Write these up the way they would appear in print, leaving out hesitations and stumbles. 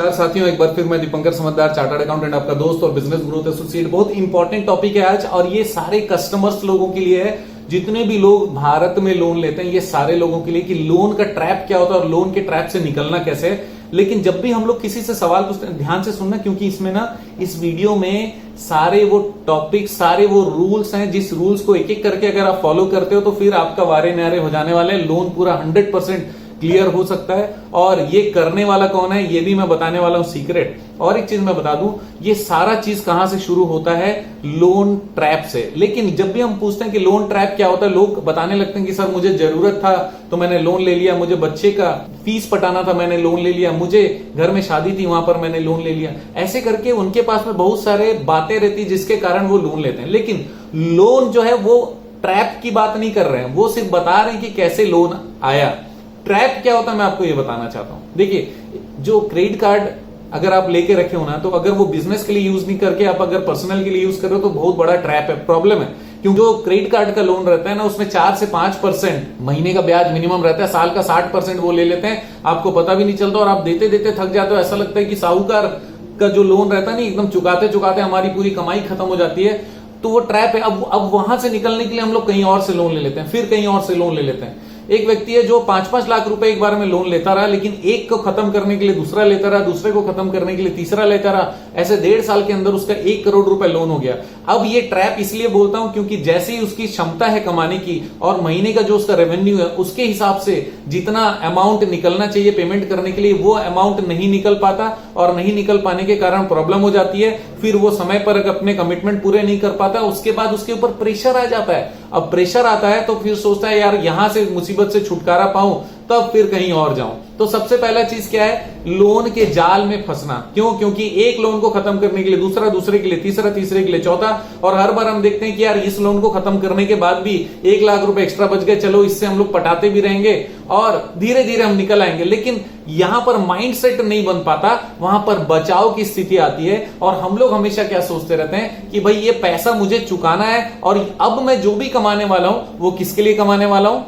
नमस्कार साथियों, एक बार फिर मैं दीपंकर समझदार चार्टर्ड अकाउंटेंट आपका दोस्त और बिजनेस ग्रोथ एसोसिएट। बहुत इंपॉर्टेंट टॉपिक है आज और ये सारे कस्टमर्स लोगों के लिए है। जितने भी लोग भारत में लोन लेते हैं ये सारे लोगों के लिए कि लोन का ट्रैप क्या होता है और लोन के ट्रैप से निकलना कैसे है। लेकिन जब भी हम लोग किसी से सवाल पूछते हैं ध्यान से सुनना, क्योंकि इसमें ना इस वीडियो में सारे वो टॉपिक, सारे वो रूल्स हैं, जिस रूल्स को एक एक करके अगर आप फॉलो करते हो तो फिर आपका वारे न्यारे हो जाने वाले। लोन पूरा 100% क्लियर हो सकता है और ये करने वाला कौन है ये भी मैं बताने वाला हूं, सीक्रेट। और एक चीज मैं बता दूं, ये सारा चीज कहां से शुरू होता है? लोन ट्रैप से। लेकिन जब भी हम पूछते हैं कि लोन ट्रैप क्या होता है, लोग बताने लगते हैं कि सर मुझे जरूरत था तो मैंने लोन ले लिया, मुझे बच्चे का फीस पटाना था मैंने लोन ले लिया, मुझे घर में शादी थी वहां पर मैंने लोन ले लिया। ऐसे करके उनके पास में बहुत सारे बातें रहती जिसके कारण वो लोन लेते हैं। लेकिन लोन जो है वो ट्रैप की बात नहीं कर रहे हैं, वो सिर्फ बता रहे हैं कि कैसे लोन आया। ट्रैप क्या होता है मैं आपको ये बताना चाहता हूं। देखिए, जो क्रेडिट कार्ड अगर आप लेके रखे हो ना, तो अगर वो बिजनेस के लिए यूज नहीं करके आप अगर पर्सनल के लिए यूज कर रहे हो तो बहुत बड़ा ट्रैप है, प्रॉब्लम है। क्योंकि जो क्रेडिट कार्ड का लोन रहता है ना, उसमें 4 से 5% महीने का ब्याज मिनिमम रहता है, साल का 60% वो ले लेते हैं, आपको पता भी नहीं चलता और आप देते देते थक जाते हो। ऐसा लगता है कि साहूकार का जो लोन रहता है ना, एकदम चुकाते चुकाते हमारी पूरी कमाई खत्म हो जाती है। तो वो ट्रैप है। अब वहां से निकलने के लिए हम लोग कहीं और से लोन ले लेते हैं, फिर कहीं और से लोन ले लेते हैं। एक व्यक्ति है जो 5-5 लाख रुपए एक बार में लोन लेता रहा, लेकिन एक को खत्म करने के लिए दूसरा लेता रहा, दूसरे को खत्म करने के लिए तीसरा लेता रहा। ऐसे 1.5 साल के अंदर उसका 1 करोड़ रुपए लोन हो गया। अब ये ट्रैप इसलिए बोलता हूं क्योंकि जैसे ही उसकी क्षमता है कमाने की और महीने का जो उसका रेवेन्यू है उसके हिसाब से जितना अमाउंट निकलना चाहिए पेमेंट करने के लिए वो अमाउंट नहीं निकल पाता और नहीं निकल पाने के कारण प्रॉब्लम हो जाती है। फिर वो समय पर अपने कमिटमेंट पूरे नहीं कर पाता, उसके बाद उसके ऊपर प्रेशर आ जाता है। अब प्रेशर आता है तो फिर सोचता है यार यहां से मुसीबत से छुटकारा पाऊं तब फिर कहीं और जाऊं। तो सबसे पहला चीज क्या है? लोन के जाल में फंसना। क्यों? क्योंकि एक लोन को खत्म करने के लिए दूसरा, दूसरे के लिए तीसरा, तीसरे के लिए चौथा, और हर बार हम देखते हैं कि यार इस लोन को खत्म करने के बाद भी 1 लाख रुपए एक्स्ट्रा बच गए, चलो इससे हम लोग पटाते भी रहेंगे और धीरे धीरे हम निकल आएंगे। लेकिन यहां पर माइंडसेट नहीं बन पाता, वहां पर बचाव की स्थिति आती है और हम लोग हमेशा क्या सोचते रहते हैं कि भाई ये पैसा मुझे चुकाना है और अब मैं जो भी कमाने वाला हूं वो किसके लिए कमाने वाला हूं?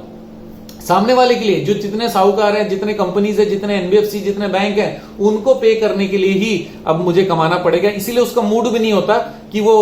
सामने वाले के लिए। जो जितने साहूकार हैं, जितने कंपनीज है, जितने एनबीएफसी, जितने बैंक हैं, उनको पे करने के लिए ही अब मुझे कमाना पड़ेगा। इसीलिए उसका मूड भी नहीं होता कि वो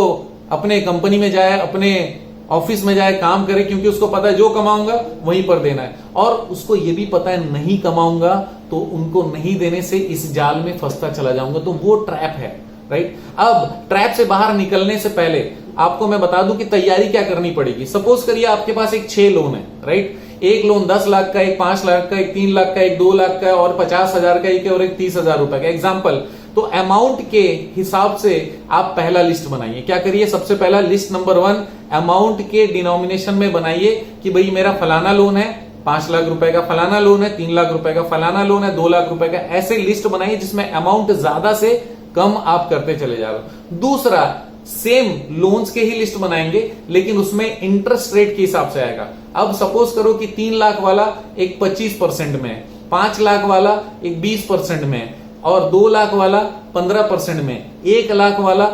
अपने कंपनी में जाए, अपने ऑफिस में जाए, काम करे, क्योंकि उसको पता है जो कमाऊंगा वहीं पर देना है। और उसको ये भी पता है नहीं कमाऊंगा तो उनको नहीं देने से इस जाल में फंसता चला जाऊंगा। तो वो ट्रैप है, राइट। अब ट्रैप से बाहर निकलने से पहले आपको मैं बता दूं कि तैयारी क्या करनी पड़ेगी। सपोज करिए आपके पास एक 6 लोन है, राइट। एक लोन 10 लाख का, एक 5 लाख का, एक 3 लाख का, एक 2 लाख का और 50,000 का एक और एक 30,000 रुपए का एग्जाम्पल। तो अमाउंट के हिसाब से आप पहला लिस्ट बनाइए। क्या करिए? सबसे पहला लिस्ट नंबर 1 अमाउंट के डिनोमिनेशन में बनाइए कि भाई मेरा फलाना लोन है, 5 लाख रुपए का फलाना लोन है, 3 लाख रुपए का फलाना लोन है, 2 लाख रुपए का। ऐसे लिस्ट बनाइए जिसमें अमाउंट ज्यादा से कम आप करते चले जा रहे हो। दूसरा, सेम लोन्स के ही लिस्ट बनाएंगे लेकिन उसमें इंटरेस्ट रेट के हिसाब से आएगा। अब सपोज करो कि 3 लाख वाला एक 25% में, 5 लाख वाला एक 20% में और 2 लाख वाला 15% में, 1 लाख वाला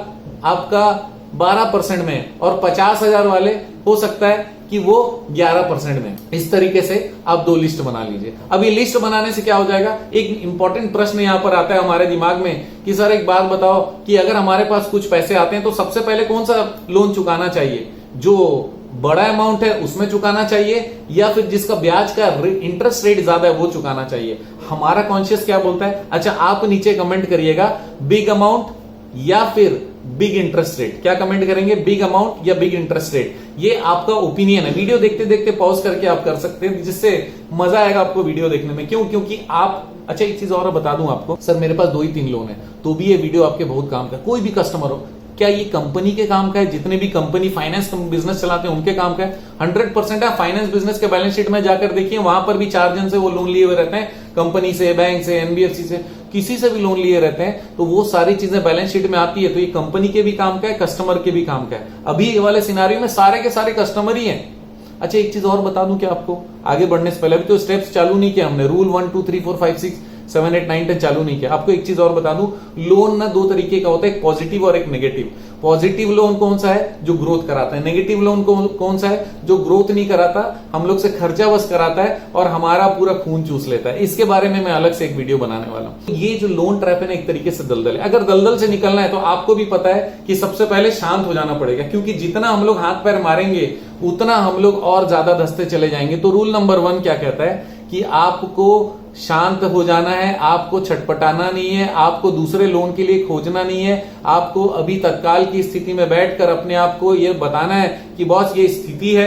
आपका 12% में और 50,000 वाले हो सकता है कि वो 11% में। इस तरीके से आप 2 लिस्ट बना लीजिए। अब ये लिस्ट बनाने से क्या हो जाएगा? एक इंपॉर्टेंट प्रश्न यहां पर आता है हमारे दिमाग में कि सर एक बात बताओ कि अगर हमारे पास कुछ पैसे आते हैं तो सबसे पहले कौन सा लोन चुकाना चाहिए? जो बड़ा अमाउंट है उसमें चुकाना चाहिए या फिर जिसका ब्याज का इंटरेस्ट रेट ज्यादा है वो चुकाना चाहिए? हमारा कॉन्शियस क्या बोलता है? अच्छा, आप नीचे कमेंट करिएगा बिग अमाउंट या फिर बिग इंटरेस्ट रेट। क्या कमेंट करेंगे? बिग अमाउंट या बिग इंटरेस्ट रेट। ये आपका ओपिनियन है। वीडियो देखते देखते पॉज करके आप कर सकते हैं, जिससे मजा आएगा आपको वीडियो देखने में। क्यों? क्योंकि आप, अच्छा एक चीज और बता दूं आपको, सर मेरे पास 2 ही 3 लोन है, तो भी ये वीडियो आपके बहुत काम का। कोई भी कस्टमर हो, क्या ये कंपनी के काम का है? जितने भी कंपनी फाइनेंस बिजनेस चलाते हैं उनके काम का है? 100% है। फाइनेंस बिजनेस के बैलेंस शीट में जाकर देखिए, वहां पर भी 4 जन से वो लोन लिए हुए रहते हैं, कंपनी से, बैंक से, एनबीएफसी से, किसी से भी लोन लिए रहते हैं। तो वो सारी चीजें बैलेंस शीट में आती है। तो ये कंपनी के भी काम का है, कस्टमर के भी काम का है। अभी ये वाले सिनारियो में सारे के सारे कस्टमर ही हैं। अच्छा एक चीज और बता दूं क्या आपको, आगे बढ़ने से पहले, अभी तो स्टेप्स चालू नहीं किया हमने, रूल 1 2 3 4 5 6 7 8 9 10 चालू नहीं किया। आपको एक चीज और बता दूं, लोन ना 2 तरीके का होता है, एक पॉजिटिव और एक नेगेटिव। पॉजिटिव लोन कौन सा है? जो ग्रोथ कराता है। नेगेटिव लोन कौन सा है? जो ग्रोथ नहीं कराता, हम लोग से खर्चा बस कराता है और हमारा पूरा खून चूस लेता है। इसके बारे में मैं अलग से एक वीडियो बनाने वाला हूं। ये जो लोन ट्रैप है ना, एक तरीके से दलदल है। अगर दलदल से निकलना है तो आपको भी पता है कि सबसे पहले शांत हो जाना पड़ेगा, क्योंकि जितना हम लोग हाथ पैर मारेंगे उतना हम लोग और ज्यादा धंसते चले जाएंगे। तो रूल नंबर 1 क्या कहता है कि आपको शांत हो जाना है, आपको छटपटाना नहीं है, आपको दूसरे लोन के लिए खोजना नहीं है। आपको अभी तत्काल की स्थिति में बैठकर अपने आप को यह बताना है कि बॉस ये स्थिति है,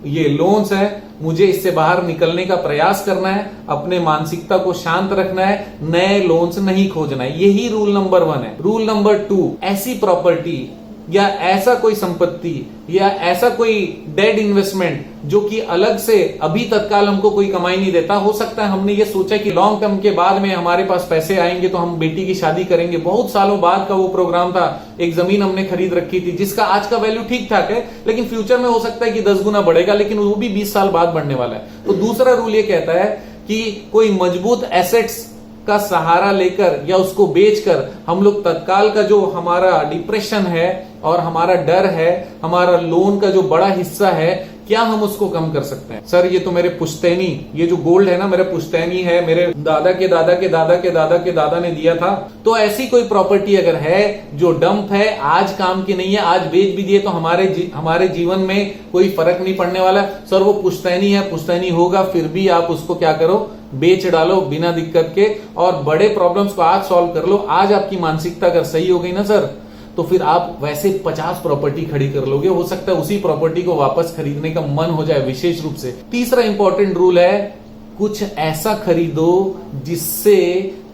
ये लोन्स है, मुझे इससे बाहर निकलने का प्रयास करना है, अपने मानसिकता को शांत रखना है, नए लोन्स नहीं खोजना है। यही रूल नंबर 1 है। रूल नंबर 2, ऐसी प्रॉपर्टी या ऐसा कोई संपत्ति या ऐसा कोई डेड इन्वेस्टमेंट जो कि अलग से अभी तत्काल हमको कोई कमाई नहीं देता। हो सकता है हमने ये सोचा कि लॉन्ग टर्म के बाद में हमारे पास पैसे आएंगे तो हम बेटी की शादी करेंगे। बहुत सालों बाद का वो प्रोग्राम था। एक जमीन हमने खरीद रखी थी जिसका आज का वैल्यू ठीक ठाक है, लेकिन फ्यूचर में हो सकता है कि 10 गुना बढ़ेगा, लेकिन वो भी 20 साल बाद बढ़ने वाला है। तो दूसरा रूल ये कहता है कि कोई मजबूत एसेट्स का सहारा लेकर या उसको बेचकर हम लोग तत्काल का जो हमारा डिप्रेशन है और हमारा डर है, हमारा लोन का जो बड़ा हिस्सा है, क्या हम उसको कम कर सकते हैं? सर ये तो मेरे पुश्तैनी, ये जो गोल्ड है ना मेरे पुश्तैनी है, मेरे दादा के दादा के दादा के दादा के दादा ने दिया था। तो ऐसी कोई प्रॉपर्टी अगर है जो डंप है, आज काम की नहीं है, आज बेच भी दिए तो हमारे जीवन में कोई फर्क नहीं पड़ने वाला। सर वो पुश्तैनी है, पुश्तैनी होगा, फिर भी आप उसको क्या करो, बेच डालो बिना दिक्कत के और बड़े प्रॉब्लम्स को आज सॉल्व कर लो। आज आपकी मानसिकता अगर सही हो गई ना सर, तो फिर आप वैसे 50 प्रॉपर्टी खड़ी कर लोगे। हो सकता है उसी प्रॉपर्टी को वापस खरीदने का मन हो जाए विशेष रूप से। तीसरा इंपॉर्टेंट रूल है, कुछ ऐसा खरीदो जिससे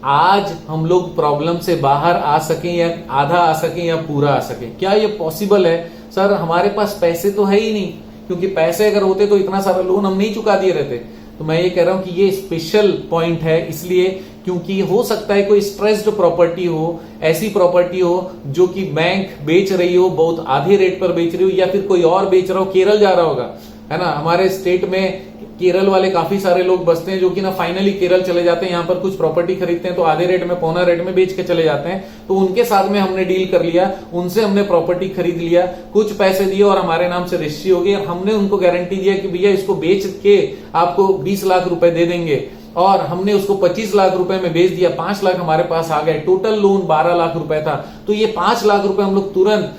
आज हम लोग प्रॉब्लम से बाहर आ सकें, या आधा आ सकें या पूरा आ सके। क्या ये पॉसिबल है? सर हमारे पास पैसे तो है ही नहीं, क्योंकि पैसे अगर होते तो इतना सारा लोन हम नहीं चुका दिए रहते। तो मैं ये कह रहा हूं कि ये स्पेशल पॉइंट है, इसलिए क्योंकि हो सकता है कोई स्ट्रेस्ड प्रॉपर्टी हो, ऐसी प्रॉपर्टी हो जो कि बैंक बेच रही हो, बहुत आधे रेट पर बेच रही हो, या फिर कोई और बेच रहा हो, केरल जा रहा होगा, है ना। हमारे स्टेट में केरल वाले काफी सारे लोग बसते हैं जो कि ना फाइनली केरल चले जाते हैं, यहाँ पर कुछ प्रॉपर्टी खरीदते हैं तो आधे रेट में, पौना रेट में बेच के चले जाते हैं। तो उनके साथ में हमने डील कर लिया, उनसे हमने प्रॉपर्टी खरीद लिया, कुछ पैसे दिए और हमारे नाम से रजिस्ट्री हो गई। हमने उनको गारंटी दिया कि भैया इसको बेच के आपको 20 लाख रुपए दे देंगे, और हमने उसको 25 लाख रुपए में बेच दिया, 5 लाख हमारे पास आ गए, टोटल लोन 12 लाख रुपए था। तो ये 5 लाख रुपए हम लोग तुरंत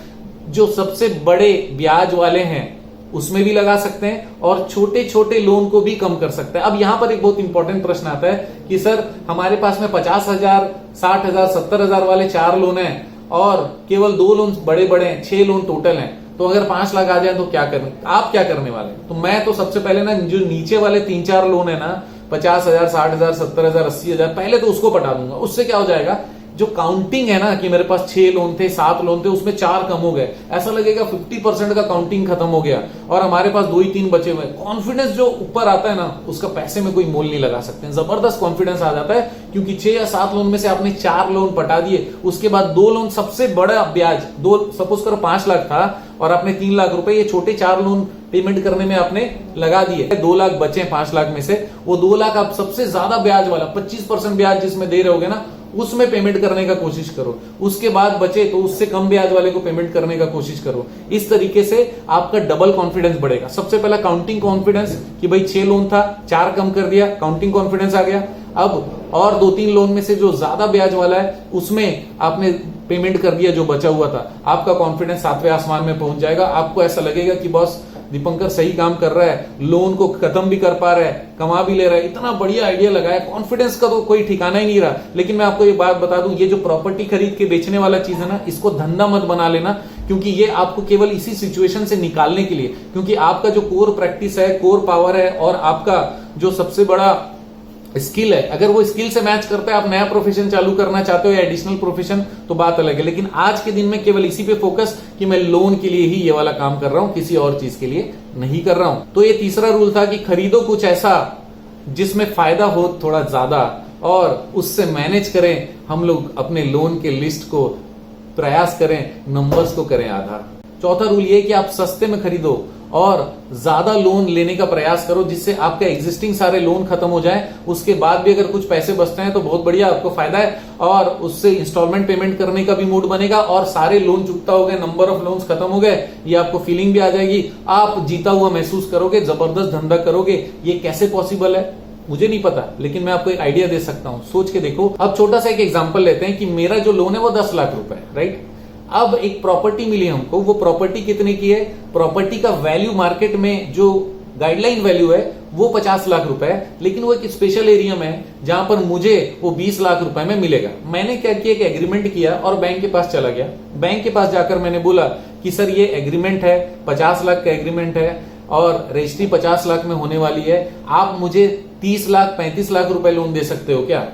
जो सबसे बड़े ब्याज वाले हैं उसमें भी लगा सकते हैं और छोटे छोटे लोन को भी कम कर सकते हैं। अब यहां पर एक बहुत इंपॉर्टेंट प्रश्न आता है कि सर हमारे पास में 50,000, 60,000, 70,000 वाले 4 लोन हैं और केवल 2 लोन बड़े बड़े हैं, 6 लोन टोटल हैं। तो अगर 5 लाख आ जाए तो क्या करें? आप क्या करने वाले? तो मैं तो सबसे पहले ना जो नीचे वाले 3-4 लोन है ना, 50,000, 60,000, 70,000, 80,000, पहले तो उसको पटा दूंगा। उससे क्या हो जाएगा, जो काउंटिंग है ना कि मेरे पास 6 लोन थे, 7 लोन थे, उसमें 4 कम हो गए, ऐसा लगेगा 50% का काउंटिंग खत्म हो गया और हमारे पास 2 ही 3 बचे हुए। कॉन्फिडेंस जो ऊपर आता है ना, उसका पैसे में कोई मोल नहीं लगा सकते। जबरदस्त कॉन्फिडेंस आ जाता है, क्योंकि 6 या 7 लोन में से आपने 4 लोन पटा दिए, उसके बाद 2 लोन सबसे बड़ा ब्याज, 2 सपोज करो 5 लाख था और आपने 3 लाख रुपए ये छोटे 4 लोन पेमेंट करने में आपने लगा दिए। 2 लाख बचे 5 लाख में से, वो 2 लाख आप सबसे ज्यादा ब्याज वाला 25% ब्याज जिसमें दे रहे होगे ना, उसमें पेमेंट करने का कोशिश करो। उसके बाद बचे तो उससे कम ब्याज वाले को पेमेंट करने का कोशिश करो। इस तरीके से आपका डबल कॉन्फिडेंस बढ़ेगा। सबसे पहला काउंटिंग कॉन्फिडेंस कि भाई 6 लोन था, 4 कम कर दिया, काउंटिंग कॉन्फिडेंस आ गया। अब और 2-3 लोन में से जो ज्यादा ब्याज वाला है उसमें आपने पेमेंट कर दिया जो बचा हुआ था, आपका कॉन्फिडेंस 7वें आसमान में पहुंच जाएगा। आपको ऐसा लगेगा कि बॉस दीपंकर सही काम कर रहा है, लोन को खत्म भी कर पा रहा है, कमा भी ले रहा है, इतना बढ़िया आइडिया लगाया। कॉन्फिडेंस का तो कोई ठिकाना ही नहीं रहा। लेकिन मैं आपको ये बात बता दूं, ये जो प्रॉपर्टी खरीद के बेचने वाला चीज है ना, इसको धंधा मत बना लेना, क्योंकि ये आपको केवल इसी सिचुएशन से निकालने के लिए, क्योंकि आपका जो कोर प्रैक्टिस है, कोर पावर है और आपका जो सबसे बड़ा स्किल है, अगर वो स्किल से मैच करता है, आप नया प्रोफेशन चालू करना चाहते हो या एडिशनल प्रोफेशन, तो बात अलग है। लेकिन आज के दिन में केवल इसी पे फोकस कि मैं लोन के लिए ही ये वाला काम कर रहा हूं, किसी और चीज के लिए नहीं कर रहा हूं। तो ये तीसरा रूल था कि खरीदो कुछ ऐसा जिसमें फायदा हो थोड़ा ज्यादा और उससे मैनेज करें हम लोग अपने लोन के लिस्ट को, प्रयास करें नंबर्स को करें आधा। चौथा रूल ये कि आप सस्ते में खरीदो और ज्यादा लोन लेने का प्रयास करो, जिससे आपका एग्जिस्टिंग सारे लोन खत्म हो जाए। उसके बाद भी अगर कुछ पैसे बचते हैं तो बहुत बढ़िया, आपको फायदा है, और उससे इंस्टॉलमेंट पेमेंट करने का भी मूड बनेगा, और सारे लोन चुकता हो गए, नंबर ऑफ लोन्स खत्म हो गए, ये आपको फीलिंग भी आ जाएगी, आप जीता हुआ महसूस करोगे, जबरदस्त धंधा करोगे। ये कैसे पॉसिबल है मुझे नहीं पता, लेकिन मैं आपको एक आइडिया दे सकता हूं, सोच के देखो। अब छोटा सा एक एग्जांपल लेते हैं कि मेरा जो लोन है वो 10 लाख रुपए है, राइट। अब एक प्रॉपर्टी मिली हमको, वो प्रॉपर्टी कितने की है, प्रॉपर्टी का वैल्यू मार्केट में जो गाइडलाइन वैल्यू है वो 50 लाख रुपए है, लेकिन वो एक स्पेशल एरिया में है जहां पर मुझे वो 20 लाख रुपए में मिलेगा। मैंने क्या किया, एक एग्रीमेंट किया और बैंक के पास चला गया। बैंक के पास जाकर मैंने बोला कि सर ये एग्रीमेंट है, 50 लाख का एग्रीमेंट है और रजिस्ट्री 50 लाख में होने वाली है, आप मुझे 30 लाख 35 लाख रुपए लोन दे सकते हो क्या।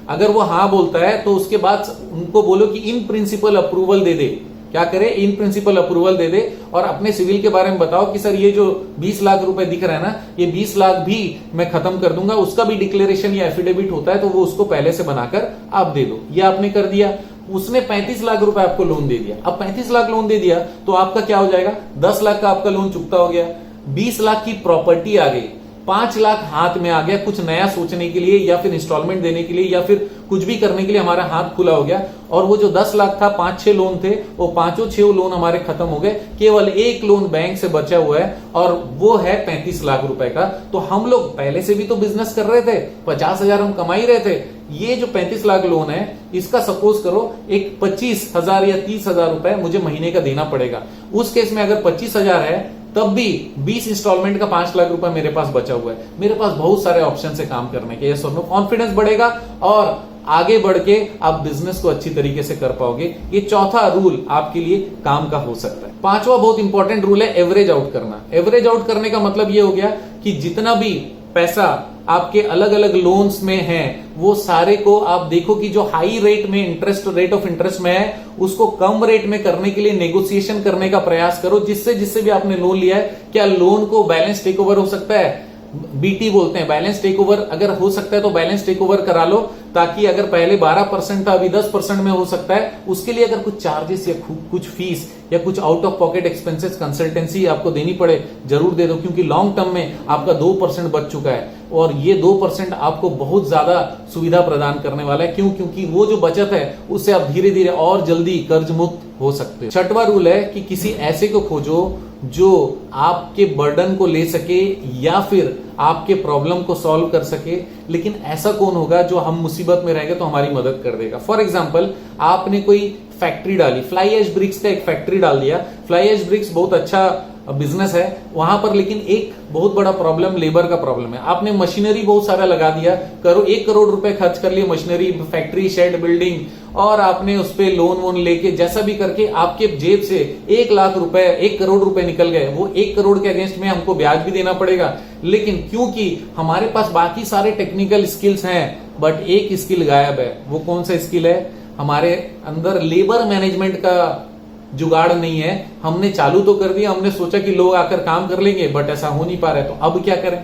अगर वो हाँ बोलता है तो उसके बाद उनको बोलो कि इन प्रिंसिपल अप्रूवल दे दे। क्या करे, इन प्रिंसिपल अप्रूवल दे दे, और अपने सिविल के बारे में बताओ कि सर ये जो 20 लाख रुपए दिख रहा है ना, ये 20 लाख भी मैं खत्म कर दूंगा, उसका भी डिक्लेरेशन या एफिडेविट होता है तो वो उसको पहले से बनाकर आप दे दो। ये आपने कर दिया, उसने 35 लाख रुपए आपको लोन दे दिया। अब 35 लाख लोन दे दिया तो आपका क्या हो जाएगा, 10 लाख का आपका लोन चुकता हो गया, 20 लाख की प्रॉपर्टी आ गई, 5 लाख हाथ में आ गया, कुछ नया सोचने के लिए या फिर इंस्टॉलमेंट देने के लिए या फिर कुछ भी करने के लिए हमारा हाथ खुला हो गया। और वो जो 10 लाख था, 5-6 लोन थे, वो 5-6 लोन हमारे खत्म हो गए, केवल एक लोन बैंक से बचा हुआ है और वो है 35 लाख रुपए का। तो हम लोग पहले से भी तो बिजनेस कर रहे थे, 50,000 हम कमा ही रहे थे। ये जो 35 लाख लोन है, इसका सपोज करो एक 25,000 या 30,000 रुपए मुझे महीने का देना पड़ेगा। उस केस में अगर 25,000 है तब भी 20 इंस्टॉलमेंट का 5 लाख रुपए मेरे पास बचा हुआ है। मेरे पास बहुत सारे ऑप्शन है काम करने के, यस और नो। कॉन्फिडेंस बढ़ेगा और आगे बढ़ के आप बिजनेस को अच्छी तरीके से कर पाओगे। ये चौथा रूल आपके लिए काम का हो सकता है। पांचवा बहुत इंपॉर्टेंट रूल है एवरेज आउट करना। एवरेज आउट करने का मतलब ये हो गया कि जितना भी पैसा आपके अलग अलग लोन्स में है वो सारे को आप देखो कि जो हाई रेट में इंटरेस्ट, रेट ऑफ इंटरेस्ट में है, उसको कम रेट में करने के लिए नेगोशिएशन करने का प्रयास करो। जिससे भी आपने लोन लिया है, क्या लोन को बैलेंस टेक ओवर हो सकता है, बीटी बोलते हैं, बैलेंस टेक ओवर अगर हो सकता है तो बैलेंस टेक ओवर करा लो, ताकि अगर पहले 12% था अभी 10% में हो सकता है। उसके लिए अगर कुछ चार्जेस या कुछ फीस या कुछ out of pocket expenses, consultancy आपको देनी पड़े, जरूर दे दो, क्योंकि लॉन्ग टर्म में आपका 2% बच चुका है और ये 2% आपको बहुत ज्यादा सुविधा प्रदान करने वाला है। क्यों? क्योंकि वो जो बचत है उससे आप धीरे धीरे और जल्दी कर्ज मुक्त हो सकते हो। छठवां रूल है कि किसी ऐसे को खोजो जो आपके बर्डन को ले सके या फिर आपके प्रॉब्लम को सॉल्व कर सके। लेकिन ऐसा कौन होगा जो हम मुसीबत में रहेंगे तो हमारी मदद कर देगा। फॉर एग्जाम्पल, आपने कोई फैक्ट्री डाली, फ्लाई ऐश ब्रिक्स का एक फैक्ट्री डाल दिया। फ्लाई ऐश ब्रिक्स बहुत अच्छा बिजनेस है वहां पर, लेकिन एक बहुत बड़ा प्रॉब्लम लेबर का प्रॉब्लम है। आपने मशीनरी बहुत सारा लगा दिया, 1 करोड़ रुपए खर्च कर लिए मशीनरी, फैक्ट्री, शेड, बिल्डिंग, और आपने उस पे लोन वोन लेके जैसा भी करके आपके जेब से 1 लाख रुपए, 1 करोड़ रुपए निकल गए। वो 1 करोड़ के अगेंस्ट में हमको ब्याज भी देना पड़ेगा, लेकिन क्योंकि हमारे पास बाकी सारे टेक्निकल स्किल्स हैं बट एक स्किल गायब है। वो कौन सा स्किल है? हमारे अंदर लेबर मैनेजमेंट का जुगाड़ नहीं है। हमने चालू तो कर दिया, हमने सोचा कि लोग आकर काम कर लेंगे, बट ऐसा हो नहीं पा रहा है। तो अब क्या करें?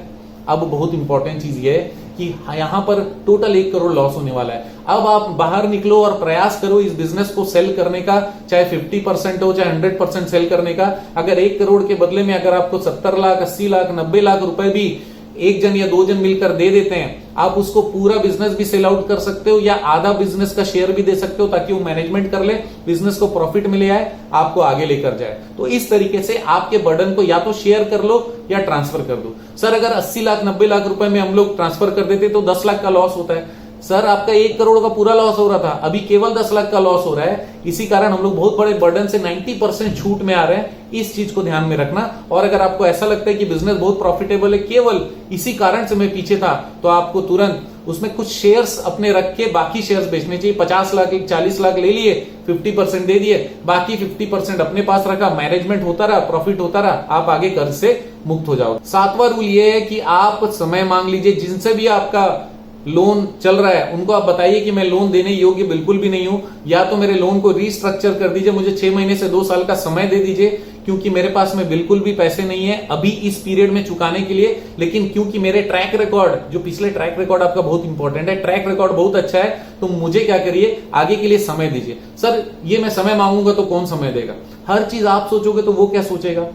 अब बहुत इंपॉर्टेंट चीज ये है कि यहां पर टोटल 1 करोड़ लॉस होने वाला है। अब आप बाहर निकलो और प्रयास करो इस बिजनेस को सेल करने का, चाहे 50% हो चाहे 100% सेल करने का। अगर 1 करोड़ के बदले में अगर आपको 70 लाख, 80 लाख, 90 लाख रुपए भी एक जन या 2 जन मिलकर दे देते हैं, आप उसको पूरा बिजनेस भी सेल आउट कर सकते हो या आधा बिजनेस का शेयर भी दे सकते हो, ताकि वो मैनेजमेंट कर ले, बिजनेस को प्रॉफिट मिले आए, आपको आगे लेकर जाए। तो इस तरीके से आपके बर्डन को या तो शेयर कर लो या ट्रांसफर कर दो। सर अगर 80 लाख 90 लाख रुपए में हम लोग ट्रांसफर कर देते तो 10 लाख का लॉस होता है। सर आपका 1 करोड़ का पूरा लॉस हो रहा था, अभी केवल 10 लाख का लॉस हो रहा है। इसी कारण हम लोग बहुत बड़े बर्डन से 90% छूट में आ रहे हैं। इस चीज को ध्यान में रखना। और अगर आपको ऐसा लगता है कि बिजनेस बहुत प्रॉफिटेबल है, केवल इसी कारण से मैं पीछे था, तो आपको तुरंत उसमें कुछ शेयर्स अपने रख के बाकी शेयर्स बेचने चाहिए। 50 लाख 40 लाख ले लिए, 50% दे दिए, बाकी 50% अपने पास रखा, मैनेजमेंट होता रहा, प्रॉफिट होता रहा, आप आगे कर्ज से मुक्त हो जाओ। 7वां रूल ये है कि आप समय मांग लीजिए। जिनसे भी आपका लोन चल रहा है उनको आप बताइए कि मैं लोन देने योग्य बिल्कुल भी नहीं हूं, या तो मेरे लोन को रीस्ट्रक्चर कर दीजिए, मुझे 6 महीने से 2 साल का समय दे दीजिए, क्योंकि मेरे पास में बिल्कुल भी पैसे नहीं है अभी इस पीरियड में चुकाने के लिए। लेकिन क्योंकि मेरे ट्रैक रिकॉर्ड, जो पिछले ट्रैक रिकॉर्ड आपका बहुत इंपॉर्टेंट है, ट्रैक रिकॉर्ड बहुत अच्छा है, तो मुझे क्या करिए, आगे के लिए समय दीजिए। सर ये मैं समय मांगूंगा तो कौन समय देगा? हर चीज आप सोचोगे तो वो क्या सोचेगा?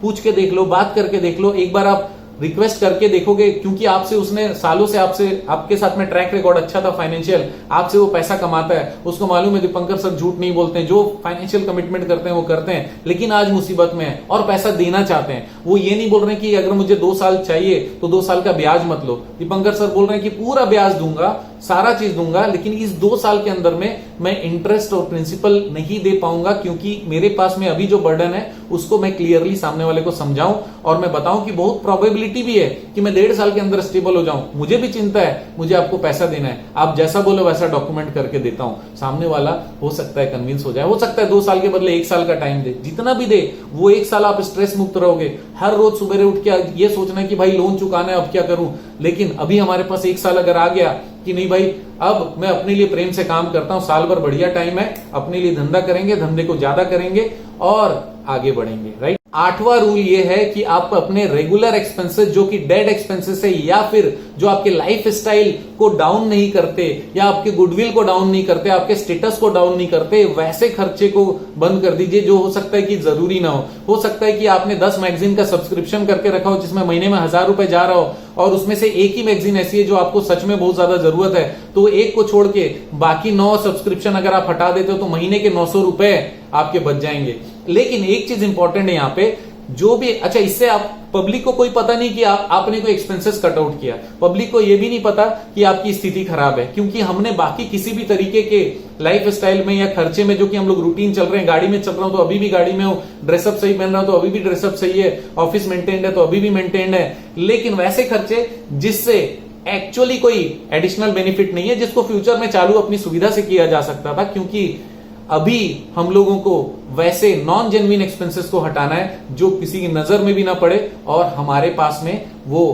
पूछ के देख लो, बात करके देख लो, एक बार आप रिक्वेस्ट करके देखोगे, क्योंकि आपसे उसने सालों से आपके साथ में ट्रैक रिकॉर्ड अच्छा था फाइनेंशियल, आपसे वो पैसा कमाता है, उसको मालूम है दीपंकर सर झूठ नहीं बोलते हैं, जो फाइनेंशियल कमिटमेंट करते हैं वो करते हैं, लेकिन आज मुसीबत में है और पैसा देना चाहते हैं। वो ये नहीं बोल रहे कि अगर मुझे 2 साल चाहिए तो 2 साल का ब्याज मत लो। दीपंकर सर बोल रहे हैं कि पूरा ब्याज दूंगा, सारा चीज दूंगा, लेकिन इस 2 साल के अंदर में मैं इंटरेस्ट और प्रिंसिपल नहीं दे पाऊंगा, क्योंकि मेरे पास में अभी जो बर्डन है उसको मैं क्लियरली सामने वाले को समझाऊं और मैं बताऊं कि बहुत प्रोबेबिलिटी भी है कि मैं 1.5 साल के अंदर स्टेबल हो जाऊं। मुझे भी चिंता है, मुझे आपको पैसा देना है, आप जैसा बोलो वैसा डॉक्यूमेंट करके देता हूं। सामने वाला हो सकता है कन्विंस हो जाए, हो सकता है 2 साल के बदले 1 साल का टाइम दे, जितना भी दे वो 1 साल आप स्ट्रेस मुक्त रहोगे। हर रोज सुबह उठ के ये सोचना है कि भाई लोन चुकाना है, अब क्या करूं। लेकिन अभी हमारे पास 1 साल अगर आ गया कि नहीं भाई अब मैं अपने लिए प्रेम से काम करता हूं, साल भर बढ़िया टाइम है, अपने लिए धंधा करेंगे, धंधे को ज्यादा करेंगे और आगे बढ़ेंगे, राइट। 8वां रूल ये है कि आप अपने रेगुलर एक्सपेंसेस जो कि डेड एक्सपेंसेस है या फिर जो आपके लाइफ स्टाइल को डाउन नहीं करते या आपके गुडविल को डाउन नहीं करते, आपके स्टेटस को डाउन नहीं करते, वैसे खर्चे को बंद कर दीजिए जो हो सकता है कि जरूरी ना हो सकता है कि आपने 10 मैगजीन का सब्सक्रिप्शन करके रखा हो जिसमें महीने में 1000 रुपए जा रहा हो और उसमें से एक ही मैगजीन ऐसी है जो आपको सच में बहुत ज्यादा जरूरत है, तो एक को छोड़ के बाकी 9 सब्सक्रिप्शन अगर आप हटा देते हो तो महीने के 900 रुपए आपके बच जाएंगे। लेकिन एक चीज इंपॉर्टेंट है यहाँ पे, जो भी अच्छा इससे आप पब्लिक को कोई पता नहीं कि आपने कोई एक्सपेंसेस कट आउट किया, पब्लिक को यह भी नहीं पता कि आपकी स्थिति खराब है, क्योंकि हमने बाकी किसी भी तरीके के लाइफ स्टाइल में या खर्चे में जो कि हम लोग रूटीन चल रहे हैं, गाड़ी में चल रहा हूं तो अभी भी गाड़ी में हूं, ड्रेसअप सही पहन रहा हूं तो अभी भी ड्रेसअप सही है, ऑफिस मेंटेन्ड है तो अभी भी मेंटेन्ड है, लेकिन वैसे खर्चे जिससे एक्चुअली कोई एडिशनल बेनिफिट नहीं है, जिसको फ्यूचर में चालू अपनी सुविधा से किया जा सकता था, क्योंकि अभी हम लोगों को वैसे नॉन जेन्युइन एक्सपेंसेस को हटाना है जो किसी की नजर में भी ना पड़े और हमारे पास में वो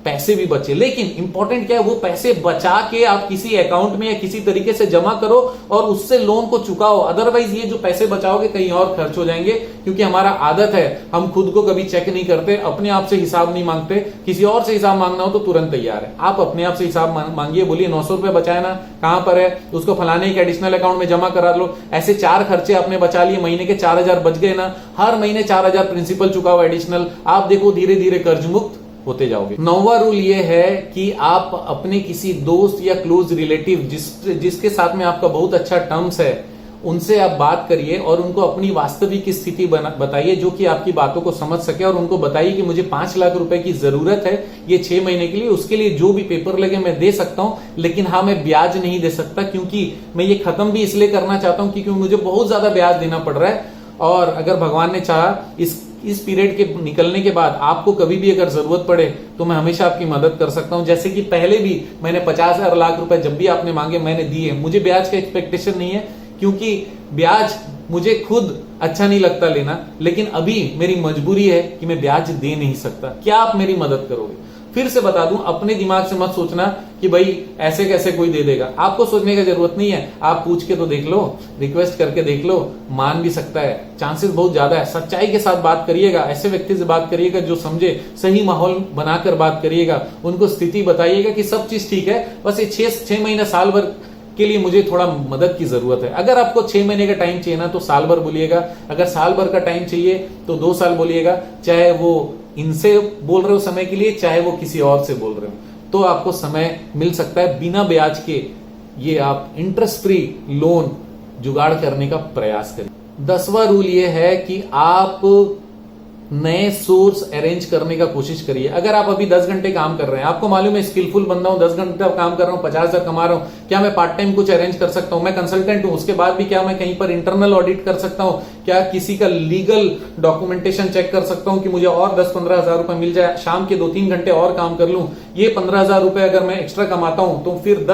पैसे भी बचे। लेकिन इंपॉर्टेंट क्या है, वो पैसे बचा के आप किसी अकाउंट में या किसी तरीके से जमा करो और उससे लोन को चुकाओ, अदरवाइज ये जो पैसे बचाओगे कहीं और खर्च हो जाएंगे, क्योंकि हमारा आदत है हम खुद को कभी चेक नहीं करते, अपने आप से हिसाब नहीं मांगते, किसी और से हिसाब मांगना हो तो तुरंत तैयार है। आप अपने आप से हिसाब मांगिए, बोलिए 900 रुपए बचाए ना, कहां पर है, उसको फलाने एक एडिशनल अकाउंट में जमा करा लो। ऐसे 4 खर्चे आपने बचा लिए, महीने के 4000 बच गए ना, हर महीने 4000 प्रिंसिपल चुकाओ एडिशनल, आप देखो धीरे धीरे कर्ज मुक्त होते जाओगे। 9वां रूल ये है कि आप अपने किसी दोस्त या क्लोज रिलेटिव जिसके साथ में आपका बहुत अच्छा टर्म्स है, उनसे आप बात करिए और उनको अपनी वास्तविक स्थिति बताइए जो कि आपकी बातों को समझ सके, और उनको बताइए कि मुझे 5 लाख रुपए की जरूरत है ये 6 महीने के लिए, उसके लिए जो भी पेपर लगे मैं दे सकता हूं, लेकिन हाँ मैं ब्याज नहीं दे सकता, क्योंकि मैं ये खत्म भी इसलिए करना चाहता हूं क्योंकि मुझे बहुत ज्यादा ब्याज देना पड़ रहा है, और अगर भगवान ने चाहा इस पीरियड के निकलने के बाद आपको कभी भी अगर जरूरत पड़े तो मैं हमेशा आपकी मदद कर सकता हूं। जैसे कि पहले भी मैंने 50,000 लाख रुपए जब भी आपने मांगे मैंने दिए, मुझे ब्याज का एक्सपेक्टेशन नहीं है, क्योंकि ब्याज मुझे खुद अच्छा नहीं लगता लेना, लेकिन अभी मेरी मजबूरी है कि मैं ब्याज दे नहीं सकता। क्या आप मेरी मदद करोगे? फिर से बता दूं, अपने दिमाग से मत सोचना कि भाई ऐसे कैसे कोई दे देगा, आपको सोचने की जरूरत नहीं है, आप पूछ के तो देख लो, रिक्वेस्ट करके देख लो, मान भी सकता है, चांसेस बहुत ज्यादा है। सच्चाई के साथ बात करिएगा, ऐसे व्यक्ति से बात करिएगा जो समझे, सही माहौल बनाकर बात करिएगा, उनको स्थिति बताइएगा कि सब चीज ठीक है, बस ये 6 महीना साल भर के लिए मुझे थोड़ा मदद की जरूरत है। अगर आपको 6 महीने का टाइम चाहिए ना तो साल भर बोलिएगा, अगर साल भर का टाइम चाहिए तो 2 साल बोलिएगा, चाहे वो इनसे बोल रहे हो समय के लिए, चाहे वो किसी और से बोल रहे हो, तो आपको समय मिल सकता है बिना ब्याज के। ये आप इंटरेस्ट फ्री लोन जुगाड़ करने का प्रयास करें। 10वां रूल ये है कि आप नए सोर्स अरेंज करने का कोशिश करिए। अगर आप अभी 10 घंटे काम कर रहे हैं, आपको मालूम है स्किलफुल बंदा हूं, 10 घंटे काम कर रहा हूं, 50,000 कमा रहा हूं, क्या मैं पार्ट टाइम कुछ अरेंज कर सकता हूं? मैं कंसल्टेंट हूं, उसके बाद भी क्या मैं कहीं पर इंटरनल ऑडिट कर सकता हूं? क्या किसी का लीगल डॉक्यूमेंटेशन चेक कर सकता हूं कि मुझे और 10-15 हजार रुपए मिल जाए, शाम के 2-3 घंटे और काम कर लूं? ये 15,000 रुपए अगर मैं एक्स्ट्रा कमाता हूं तो फिर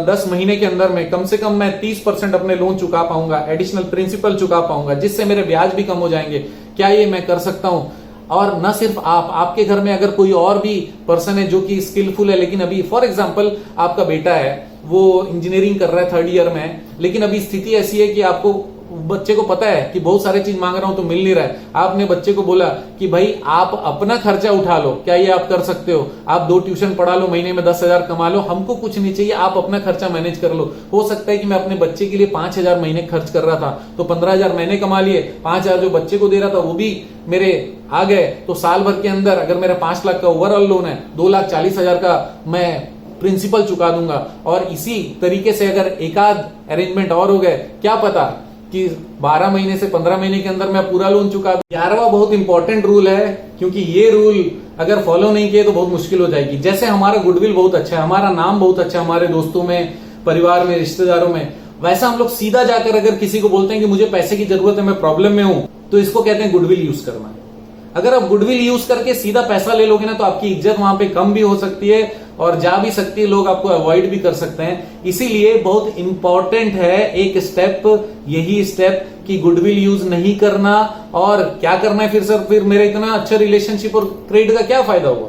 10 महीने के अंदर में कम से कम मैं 30% अपने लोन चुका पाऊंगा, एडिशनल प्रिंसिपल चुका पाऊंगा, जिससे मेरे ब्याज भी कम हो जाएंगे। क्या ये मैं कर सकता हूं? और न सिर्फ आपके घर में अगर कोई और भी पर्सन है जो कि स्किलफुल है, लेकिन अभी फॉर एग्जांपल आपका बेटा है, वो इंजीनियरिंग कर रहा है, 3rd ईयर में है, लेकिन अभी स्थिति ऐसी है कि आपको बच्चे को पता है कि बहुत सारे चीज मांग रहा हूं तो मिल नहीं रहा है, आपने बच्चे को बोला कि भाई आप अपना खर्चा उठा लो, क्या ये आप कर सकते हो? आप 2 ट्यूशन पढ़ा लो, महीने में 10,000 कमा लो, हमको कुछ नहीं चाहिए, आप अपना खर्चा मैनेज कर लो। हो सकता है कि मैं अपने बच्चे के लिए 5,000 महीने खर्च कर रहा था तो 15,000 मैंने कमा लिए, 5,000 जो बच्चे को दे रहा था वो भी मेरे आ गए, तो साल भर के अंदर अगर मेरा 5 लाख का ओवरऑल लोन है, 2,40,000 का मैं प्रिंसिपल चुका दूंगा। और इसी तरीके से अगर एकाध अरेंजमेंट और हो गए, क्या पता कि 12 महीने से 15 महीने के अंदर मैं पूरा लोन चुका दूं। 11वां बहुत इंपॉर्टेंट रूल है, क्योंकि ये रूल अगर फॉलो नहीं किए तो बहुत मुश्किल हो जाएगी। जैसे हमारा गुडविल बहुत अच्छा है, हमारा नाम बहुत अच्छा है हमारे दोस्तों में, परिवार में, रिश्तेदारों में, वैसा हम लोग सीधा जाकर अगर किसी को बोलते हैं कि मुझे पैसे की जरूरत है, मैं प्रॉब्लम में हूं, तो इसको कहते हैं गुडविल यूज करना। अगर आप गुडविल यूज करके सीधा पैसा ले लोगे ना, तो आपकी इज्जत वहां पे कम भी हो सकती है और जा भी सकती है, लोग आपको अवॉइड भी कर सकते हैं। इसीलिए बहुत इंपॉर्टेंट है एक स्टेप, यही स्टेप कि गुडविल यूज नहीं करना। और क्या करना है फिर सर? फिर मेरा इतना अच्छा रिलेशनशिप और क्रेडिट का क्या फायदा हुआ?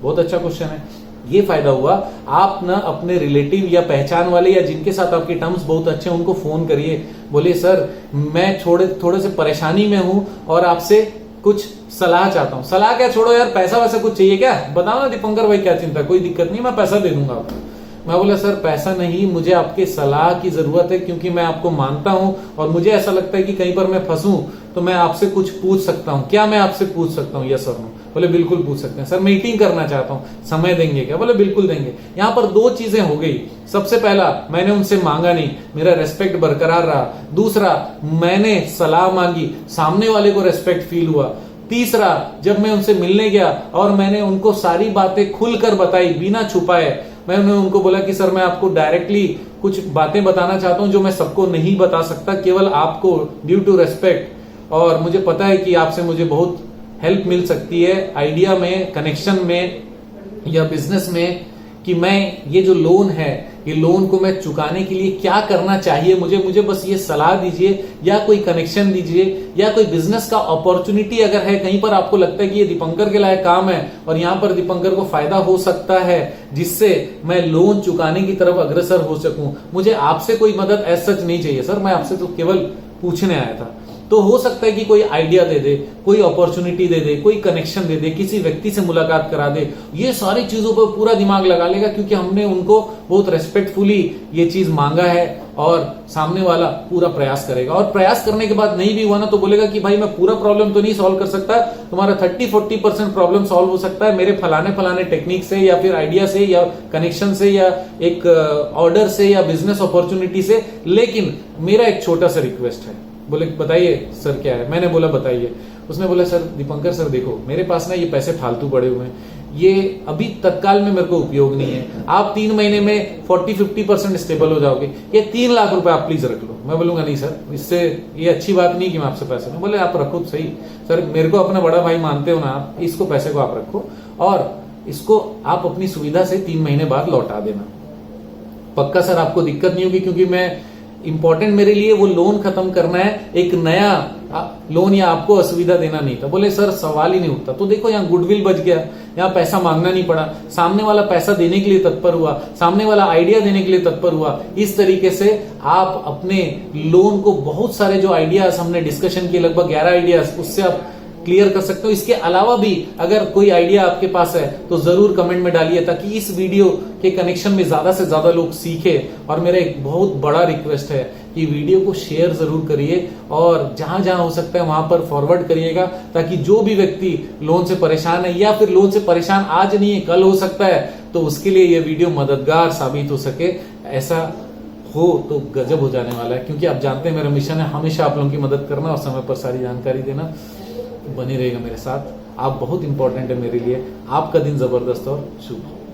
बहुत अच्छा क्वेश्चन है। ये फायदा हुआ, आप ना अपने रिलेटिव या पहचान वाले या जिनके साथ आपके टर्म्स बहुत अच्छे हैं उनको फोन करिए, बोलिए सर मैं थोड़े से परेशानी में हूं और आपसे कुछ सलाह चाहता हूं। सलाह क्या, छोड़ो यार, पैसा वैसा कुछ चाहिए क्या? बताओ ना दीपंकर भाई, क्या चिंता, कोई दिक्कत नहीं, मैं पैसा दे दूंगा आपको। मैं बोला सर पैसा नहीं, मुझे आपके सलाह की जरूरत है, क्योंकि मैं आपको मानता हूं और मुझे ऐसा लगता है कि कहीं पर मैं फंसूं तो मैं आपसे कुछ पूछ सकता हूं। क्या मैं आपसे पूछ सकता हूं? यस और नो। बोले बिल्कुल पूछ सकते हैं। सर मीटिंग करना चाहता हूं, समय देंगे क्या? बोले बिल्कुल देंगे। यहां पर 2 चीजें हो गई। सबसे पहला, मैंने उनसे मांगा नहीं, मेरा रेस्पेक्ट बरकरार रहा। दूसरा, मैंने सलाह मांगी, सामने वाले को रेस्पेक्ट फील हुआ। तीसरा, जब मैं उनसे मिलने गया और मैंने उनको सारी बातें खुलकर बताई बिना छुपाए, मैंने उनको बोला कि सर मैं आपको डायरेक्टली कुछ बातें बताना चाहता हूं जो मैं सबको नहीं बता सकता, केवल आपको ड्यू टू रेस्पेक्ट, और मुझे पता है कि आपसे मुझे बहुत हेल्प मिल सकती है आइडिया में, कनेक्शन में या बिजनेस में, कि मैं ये जो लोन है, ये लोन को मैं चुकाने के लिए क्या करना चाहिए, मुझे बस ये सलाह दीजिए या कोई कनेक्शन दीजिए या कोई बिजनेस का अपॉर्चुनिटी अगर है, कहीं पर आपको लगता है कि ये दीपंकर के लायक काम है और यहां पर दीपंकर को फायदा हो सकता है जिससे मैं लोन चुकाने की तरफ अग्रसर हो सकूं। मुझे आपसे कोई मदद एज सच नहीं चाहिए सर, मैं आपसे तो केवल पूछने आया था। तो हो सकता है कि कोई आइडिया दे दे, कोई अपॉर्चुनिटी दे दे, कोई कनेक्शन दे दे, किसी व्यक्ति से मुलाकात करा दे, ये सारी चीजों पर पूरा दिमाग लगा लेगा, क्योंकि हमने उनको बहुत रेस्पेक्टफुली ये चीज मांगा है और सामने वाला पूरा प्रयास करेगा। और प्रयास करने के बाद नहीं भी हुआ ना, तो बोलेगा कि भाई मैं पूरा प्रॉब्लम तो नहीं सॉल्व कर सकता, तुम्हारा 30-40% प्रॉब्लम सॉल्व हो सकता है मेरे फलाने टेक्निक से या फिर आइडिया से या कनेक्शन से या एक ऑर्डर से या बिजनेस अपॉर्चुनिटी से, लेकिन मेरा एक छोटा सा रिक्वेस्ट है। बोले बताइए सर क्या है? मैंने बोला बताइए। उसने बोला सर दीपंकर सर देखो, मेरे पास ना ये पैसे फालतू पड़े हुए हैं, ये अभी तत्काल में मेरे को उपयोग नहीं है, आप 3 महीने में 40-50% स्टेबल हो जाओगे, ये 3 लाख रुपए आप प्लीज रख लो। मैं बोलूंगा नहीं सर, इससे ये अच्छी बात नहीं कि मैं आपसे पैसे दूं। बोले आप रखो तो सही सर, मेरे को अपना बड़ा भाई मानते हो ना आप, इसको पैसे को आप रखो और इसको आप अपनी सुविधा से 3 महीने बाद लौटा देना। पक्का सर आपको दिक्कत नहीं होगी, क्योंकि मैं इंपॉर्टेंट मेरे लिए वो लोन खत्म करना है, एक नया लोन या आपको असुविधा देना नहीं था। बोले सर सवाल ही नहीं उठता। तो देखो यहाँ गुडविल बच गया, यहाँ पैसा मांगना नहीं पड़ा, सामने वाला पैसा देने के लिए तत्पर हुआ, सामने वाला आइडिया देने के लिए तत्पर हुआ। इस तरीके से आप अपने लोन को बहुत सारे जो आइडियाज हमने डिस्कशन किए, लगभग 11 आइडियाज, उससे आप क्लियर कर सकते हो। इसके अलावा भी अगर कोई आइडिया आपके पास है तो जरूर कमेंट में डालिए, ताकि इस वीडियो के कनेक्शन में ज्यादा से ज्यादा लोग सीखे। और मेरा एक बहुत बड़ा रिक्वेस्ट है कि वीडियो को शेयर जरूर करिए और जहां जहां हो सकता है वहां पर फॉरवर्ड करिएगा, ताकि जो भी व्यक्ति लोन से परेशान है या फिर लोन से परेशान आज नहीं है कल हो सकता है, तो उसके लिए यह वीडियो मददगार साबित हो सके। ऐसा हो तो गजब हो जाने वाला है, क्योंकि आप जानते हैं मेरा मिशन है हमेशा आप लोगों की मदद करना और समय पर सारी जानकारी देना। बने रहेगा मेरे साथ, आप बहुत इंपॉर्टेंट है मेरे लिए। आपका दिन जबरदस्त और शुभ हो।